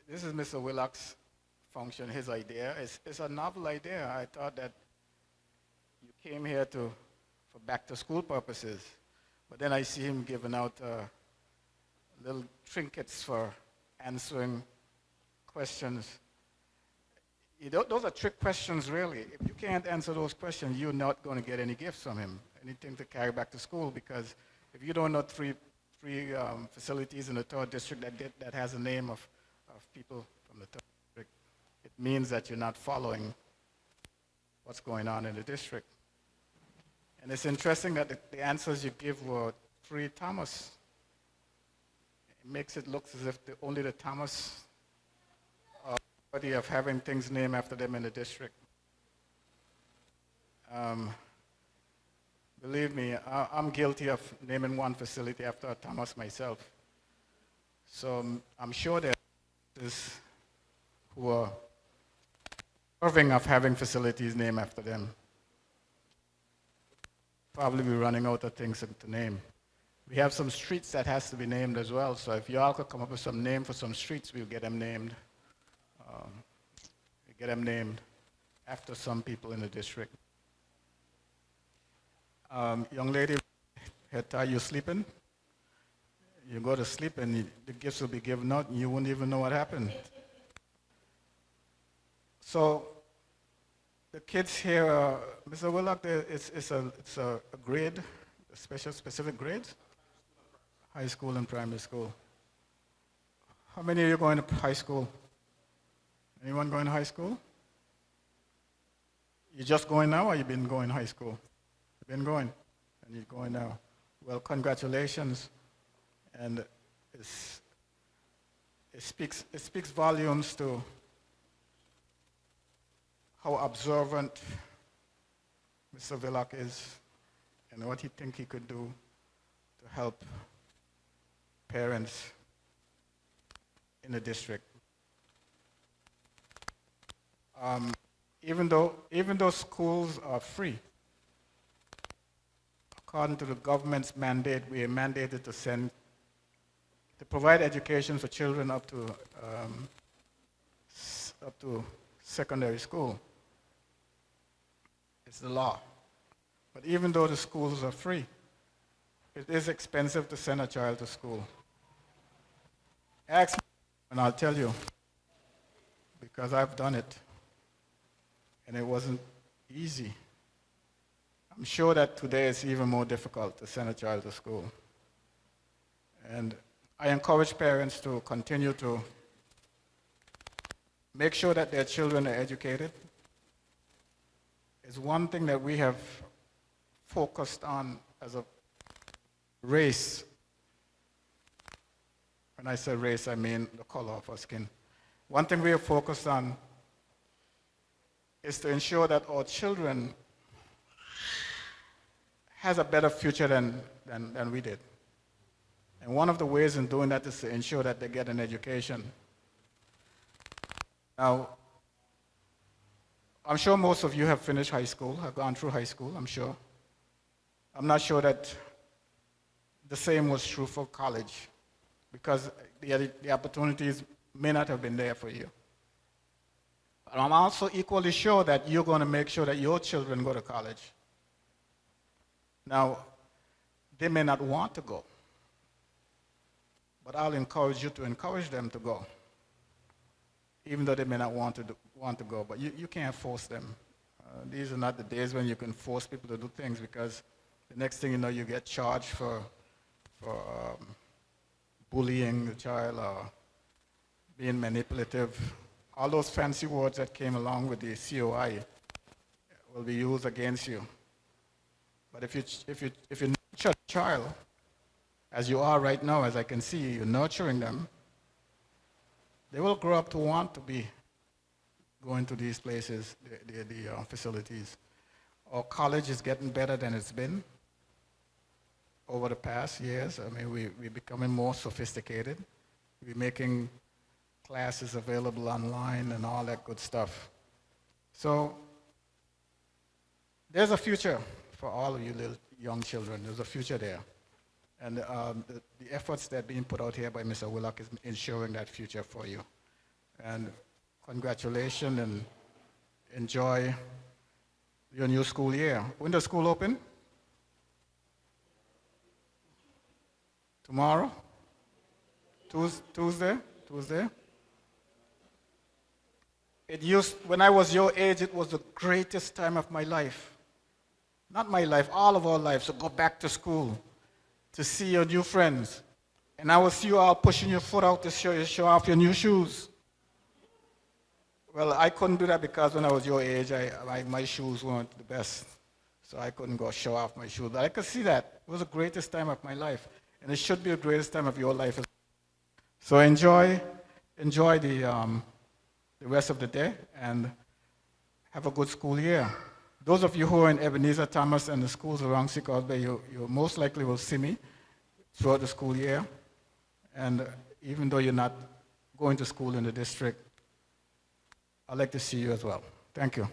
this is Mr. Willock's function, his idea. It's a novel idea. I thought that you came here for back to school purposes, but then I see him giving out little trinkets for answering questions. Those are trick questions, really. If you can't answer those questions, you're not going to get any gifts from him, anything to carry back to school, because if you don't know three facilities in the third district that has a name of people from the third district, it means that you're not following what's going on in the district. And it's interesting that the answers you give were three Thomas. It makes it look as if only the Thomas are worthy of having things named after them in the district. Believe me, I'm guilty of naming one facility after a Thomas myself. So I'm sure there are others who are deserving of having facilities named after them. Probably be running out of things to name. We have some streets that has to be named as well, so if y'all could come up with some name for some streets, we'll get them named. After some people in the district. Young lady, are you sleeping? You go to sleep and the gifts will be given out and you won't even know what happened. So the kids here, Mr. Willock, it's a grade, a specific grade? High school and primary school. How many of you going to high school? Anyone going to high school? You just going now or you been going to high school? You've been going and you're going now. Well, congratulations. And it speaks volumes to how observant Mr. Willock is and what he thinks he could do to help parents in the district. Even though schools are free, according to the government's mandate, we are mandated to provide education for children up to secondary school. It's the law. But even though the schools are free, it is expensive to send a child to school. Ask me and I'll tell you, because I've done it. And it wasn't easy. I'm sure that today it's even more difficult to send a child to school. And I encourage parents to continue to make sure that their children are educated. It's one thing that we have focused on as a race. When I say race, I mean the color of our skin. One thing we have focused on is to ensure that our children has a better future than we did. And one of the ways in doing that is to ensure that they get an education. Now, I'm sure most of you have finished high school, have gone through high school, I'm sure. I'm not sure that the same was true for college, because the opportunities may not have been there for you. But I'm also equally sure that you're going to make sure that your children go to college. Now, they may not want to go, but I'll encourage you to encourage them to go, even though they may not want to go, but you can't force them. These are not the days when you can force people to do things, because the next thing you know, you get charged for bullying the child or being manipulative. All those fancy words that came along with the COI will be used against you. But if you nurture a child, as you are right now, as I can see, you're nurturing them, they will grow up to want to be going to these places, the facilities. Our college is getting better than it's been over the past years. I mean, we're becoming more sophisticated. We're making classes available online and all that good stuff. So there's a future for all of you little young children. There's a future there. And the efforts that are being put out here by Mr. Willock is ensuring that future for you. And congratulations and enjoy your new school year. When does school open? Tomorrow? Tuesday? Tuesday? When I was your age, it was the greatest time of my life. Not my life, all of our lives, to go back to school, to see your new friends. And I will see you all pushing your foot out to show off your new shoes. Well, I couldn't do that because when I was your age, my shoes weren't the best. So I couldn't go show off my shoes. But I could see that. It was the greatest time of my life. And it should be the greatest time of your life. So enjoy the rest of the day and have a good school year. Those of you who are in Ebenezer, Thomas, and the schools around Seacoast Bay, you most likely will see me throughout the school year. And even though you're not going to school in the district, I'd like to see you as well. Thank you.